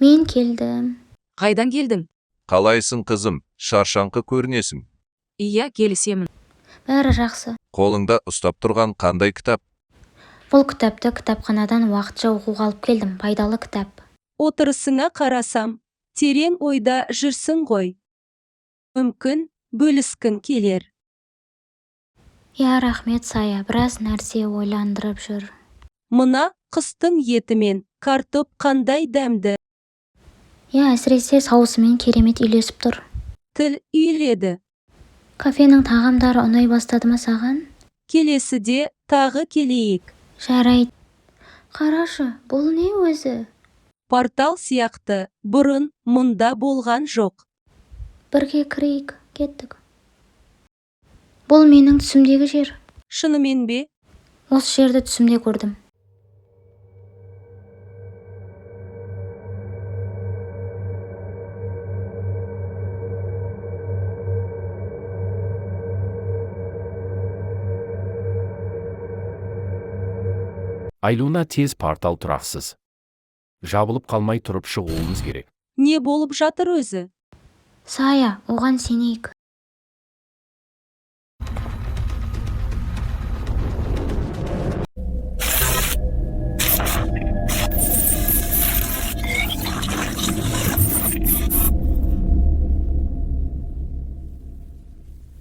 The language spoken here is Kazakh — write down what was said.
Мен келдім. Қайдан келдің? Қалайсың қызым, шаршаңқы көрінесің. Иә, келісемін. Бәрі жақсы. Қолыңда ұстап тұрған қандай кітап? Бұл кітапты кітапханадан уақытша оқуға алып келдім. Пайдалы кітап. Отырысыңа қарасам, терең ойда жүрсің ғой. Мүмкін, бөліскін келер. Я, рахмет Сая, біраз нәрсе ойландырып жүр. Мына қыстың етімен картоп қандай дәмді. Я, әсіресе саусымен керемет үйлесіп тұр. Тіл үйледі. Кафенің тағамдары ұнай бастады ма саған? Келесіде тағы келейік. Жарайды. Қарашы, бұл не өзі? Портал сияқты бұрын мұнда болған жоқ. Бірге кірейік, кеттік. Бұл менің түсімдегі жер. Шынымен бе? Осы жерді түсімде көрдім. Айлуна тез портал тұрақсыз. Жабылып қалмай тұрып шығуымыз керек. Не болып жатыр өзі? Сая, оған сенейік.